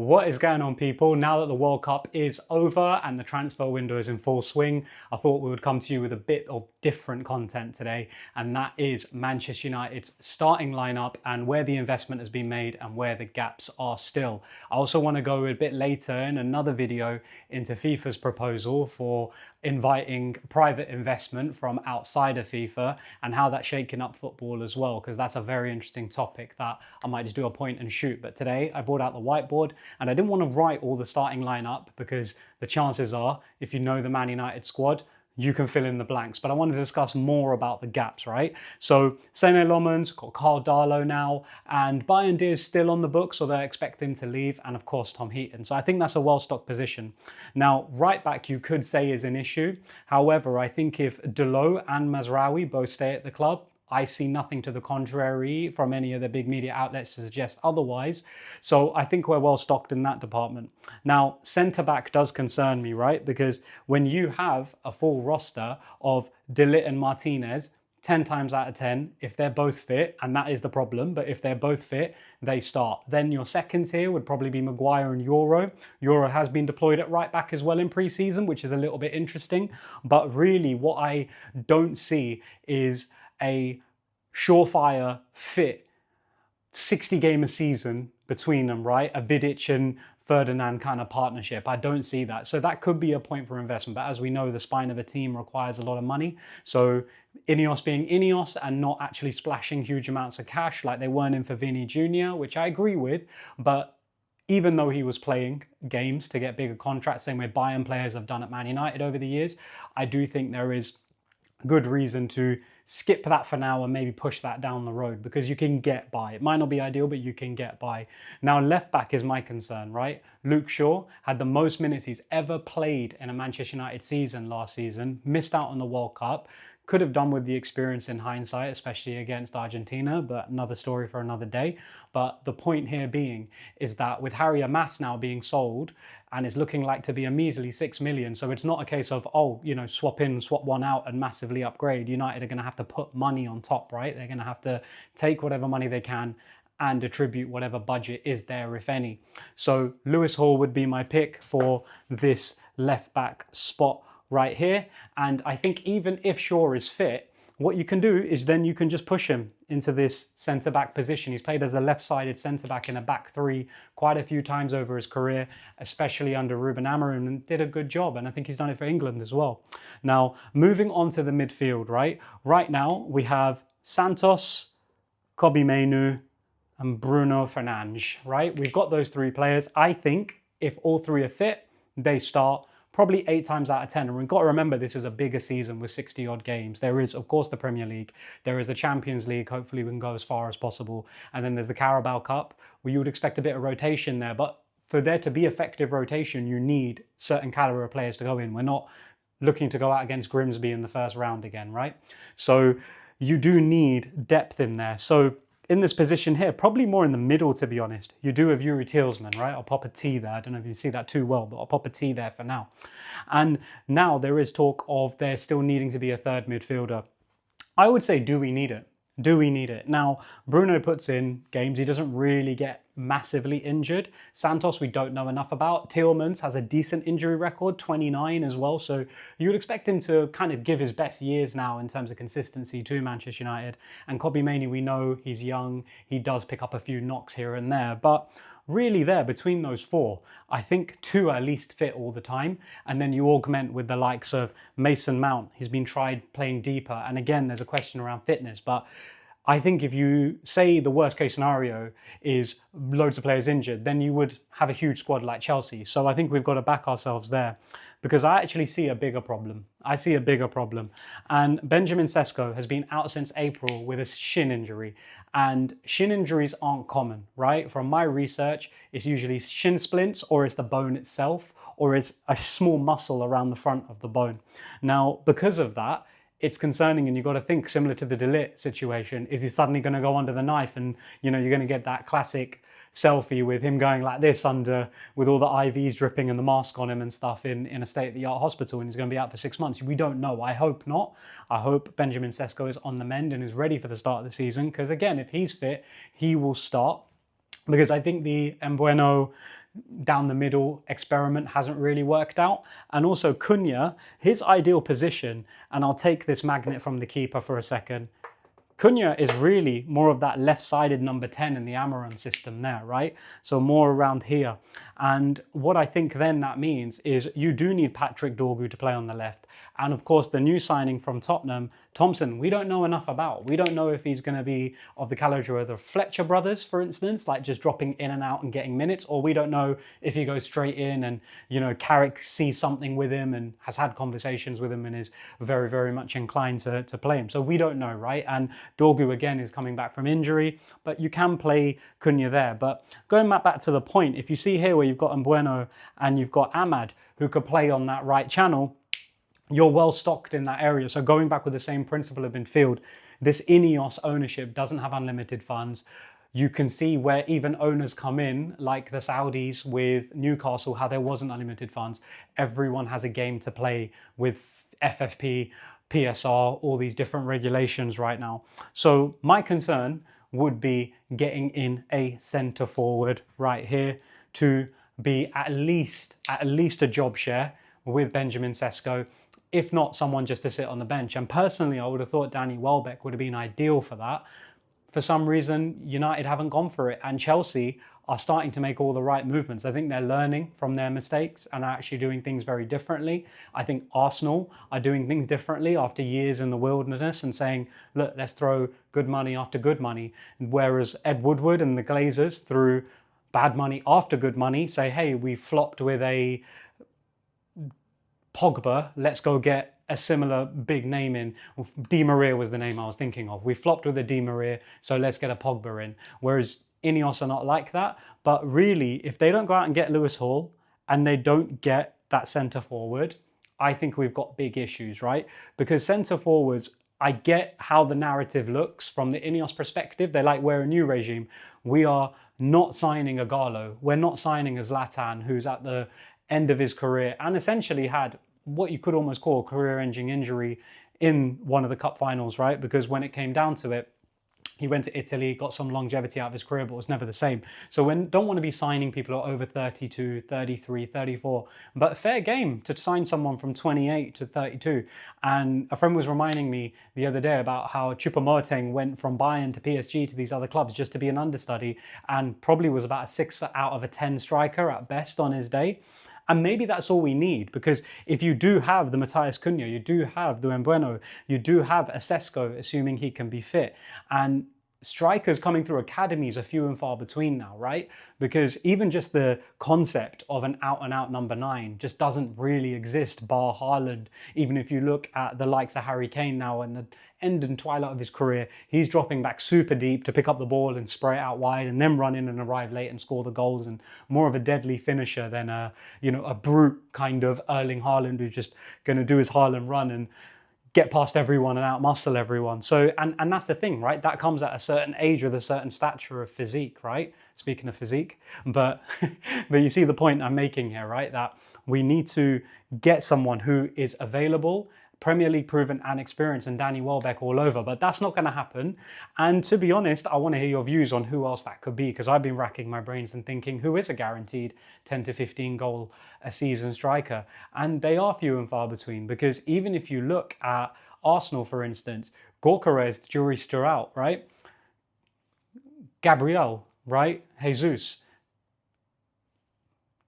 What is going on, people? Now that the World Cup is over and the transfer window is in full swing, I thought we would come to you with a bit of different content today, and that is Manchester United's starting lineup and where the investment has been made and where the gaps are still. I also want to go a bit later in another video into FIFA's proposal for inviting private investment from outside of FIFA and how that's shaking up football as well, because that's a very interesting topic that I might just do a point and shoot. But today I brought out the whiteboard and I didn't want to write all the starting lineup because the chances are, if you know the Man United squad, you can fill in the blanks. But I want to discuss more about the gaps, right? So Sene Lomans, got Carl Darlow now, and Bayern is still on the books, so they expect him to leave, and of course Tom Heaton. So I think that's a well-stocked position. Now, right back you could say is an issue. However, I think if Dalot and Mazraoui both stay at the club, I see nothing to the contrary from any of the big media outlets to suggest otherwise. So I think we're well stocked in that department. Now, centre-back does concern me, right? Because when you have a full roster of De Ligt and Martinez, 10 times out of 10, if they're both fit, and that is the problem, but if they're both fit, they start. Then your second tier would probably be Maguire and Yoro. Yoro has been deployed at right back as well in pre-season, which is a little bit interesting. But really what I don't see is a surefire fit 60 game a season between them, right? A Vidic and Ferdinand kind of partnership. I don't see that. So that could be a point for investment. But as we know, the spine of a team requires a lot of money. So Ineos being Ineos and not actually splashing huge amounts of cash like they weren't in for Vini Jr., which I agree with. But even though he was playing games to get bigger contracts, same way Bayern players have done at Man United over the years, I do think there is good reason to skip that for now and maybe push that down the road, because you can get by. It might not be ideal, but you can get by. Now, left back is my concern, right? Luke Shaw had the most minutes he's ever played in a Manchester United season last season, missed out on the World Cup, could have done with the experience in hindsight, especially against Argentina, but another story for another day. But the point here being is that with Harry Amas now being sold, and it's looking like to be a measly 6 million. So it's not a case of, oh, you know, swap in, swap one out and massively upgrade. United are going to have to put money on top, right? They're going to have to take whatever money they can and attribute whatever budget is there, if any. So Lewis Hall would be my pick for this left back spot right here. And I think even if Shaw is fit, what you can do is then you can just push him into this centre-back position. He's played as a left-sided centre-back in a back three quite a few times over his career, especially under Ruben Amorim, and did a good job. And I think he's done it for England as well. Now, moving on to the midfield, right? Right now, we have Santos, Kobbie Mainoo, and Bruno Fernandes, right? We've got those three players. I think if all three are fit, they start probably 8 times out of 10. And we've got to remember this is a bigger season with 60 odd games. There is, of course, the Premier League. There is the Champions League. Hopefully we can go as far as possible. And then there's the Carabao Cup, where you would expect a bit of rotation there. But for there to be effective rotation, you need certain caliber of players to go in. We're not looking to go out against Grimsby in the first round again, right? So you do need depth in there. So in this position here, probably more in the middle, to be honest. You do have Yuri Tielemans, right? I'll pop a T there. I don't know if you see that too well, but I'll pop a T there for now. And now there is talk of there still needing to be a third midfielder. I would say, do we need it? Do we need it? Now, Bruno puts in games. He doesn't really get massively injured. Santos, we don't know enough about. Tielemans has a decent injury record, 29 as well. So you would expect him to kind of give his best years now in terms of consistency to Manchester United. And Kobbie Mainoo, we know he's young. He does pick up a few knocks here and there. But really there, between those four, I think 2 are at least fit all the time. And then you augment with the likes of Mason Mount. He's been tried playing deeper. And again, there's a question around fitness. But I think if you say the worst case scenario is loads of players injured, then you would have a huge squad like Chelsea. So I think we've got to back ourselves there, because I actually see a bigger problem. I see a bigger problem. And Benjamin Sesko has been out since April with a shin injury. And shin injuries aren't common, right? From my research, it's usually shin splints, or it's the bone itself, or it's a small muscle around the front of the bone. Now, because of that, it's concerning, and you've got to think similar to the De Ligt situation. Is he suddenly going to go under the knife? And, you know, you're going to get that classic selfie with him going like this under, with all the IVs dripping and the mask on him and stuff in a state-of-the-art hospital, and he's going to be out for 6 months. We don't know. I hope not. I hope Benjamin Sesko is on the mend and is ready for the start of the season, because again, if he's fit, he will start. Because I think the Mbueno down the middle experiment hasn't really worked out. And also Cunha, his ideal position, and I'll take this magnet from the keeper for a second. Cunha is really more of that left-sided number 10 in the Amaran system there, right? So more around here. And what I think then that means is you do need Patrick Dorgu to play on the left. And of course, the new signing from Tottenham, Thompson, we don't know enough about. We don't know if he's going to be of the caliber of the Fletcher brothers, for instance, like just dropping in and out and getting minutes, or we don't know if he goes straight in and, you know, Carrick sees something with him and has had conversations with him and is very, very much inclined to play him. So we don't know, right? And Dorgu, again, is coming back from injury, but you can play Cunha there. But going back to the point, if you see here where you've got Mbueno and you've got Ahmad, who could play on that right channel, you're well stocked in that area. So going back with the same principle of midfield, this Ineos ownership doesn't have unlimited funds. You can see where even owners come in, like the Saudis with Newcastle, how there wasn't unlimited funds. Everyone has a game to play with FFP, PSR, all these different regulations right now. So my concern would be getting in a centre forward right here to be at least a job share with Benjamin Sesko, if not someone just to sit on the bench. And personally, I would have thought Danny Welbeck would have been ideal for that. For some reason, United haven't gone for it, and Chelsea are starting to make all the right movements. I think they're learning from their mistakes and are actually doing things very differently. I think Arsenal are doing things differently after years in the wilderness and saying, look, let's throw good money after good money. Whereas Ed Woodward and the Glazers threw bad money after good money, say, hey, we flopped with a Pogba, let's go get a similar big name in. Di Maria was the name I was thinking of. We flopped with a Di Maria, so let's get a Pogba in. Whereas Ineos are not like that. But really, if they don't go out and get Lewis Hall and they don't get that centre forward, I think we've got big issues, right? Because centre forwards, I get how the narrative looks from the Ineos perspective. They're like, we're a new regime. We are not signing a Gallo. We're not signing a Zlatan, who's at the end of his career and essentially had what you could almost call a career-ending injury in one of the cup finals, right? Because when it came down to it, he went to Italy, got some longevity out of his career, but was never the same. So don't want to be signing people who are over 32, 33, 34, but fair game to sign someone from 28 to 32. And a friend was reminding me the other day about how Choupo-Moting went from Bayern to PSG to these other clubs just to be an understudy and probably was about a 6 out of a 10 striker at best on his day. And maybe that's all we need, because if you do have the Matthias Cunha, you do have the Mbueno, you do have a Sesko, assuming he can be fit. And strikers coming through academies are few and far between now, right? Because even just the concept of an out-and-out number 9 just doesn't really exist, bar Haaland. Even if you look at the likes of Harry Kane now and the end and twilight of his career, he's dropping back super deep to pick up the ball and spray it out wide and then run in and arrive late and score the goals, and more of a deadly finisher than a brute kind of Erling Haaland who's just going to do his Haaland run and get past everyone and outmuscle everyone. So, and that's the thing, right? That comes at a certain age with a certain stature of physique, right? Speaking of physique, but you see the point I'm making here, right? That we need to get someone who is available, Premier League proven and experienced, and Danny Welbeck all over, but that's not going to happen. And to be honest, I want to hear your views on who else that could be, because I've been racking my brains and thinking, who is a guaranteed 10 to 15 goal a season striker? And they are few and far between, because even if you look at Arsenal, for instance, Gyökeres, jury's still out, right? Gabriel, right? Jesus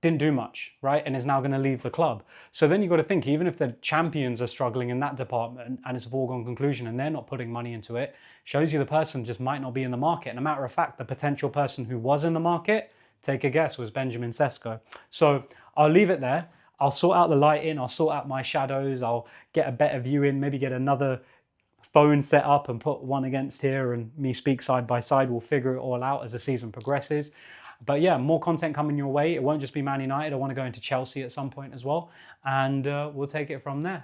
didn't do much, right? And is now going to leave the club. So then you've got to think, even if the champions are struggling in that department and it's a foregone conclusion and they're not putting money into it, shows you the person just might not be in the market. And a matter of fact, the potential person who was in the market, take a guess, was Benjamin Sesko. So I'll leave it there. I'll sort out the lighting. I'll sort out my shadows. I'll get a better view in, maybe get another phone set up and put one against here and me speak side by side. We'll figure it all out as the season progresses. But yeah, more content coming your way. It won't just be Man United. I want to go into Chelsea at some point as well. And we'll take it from there.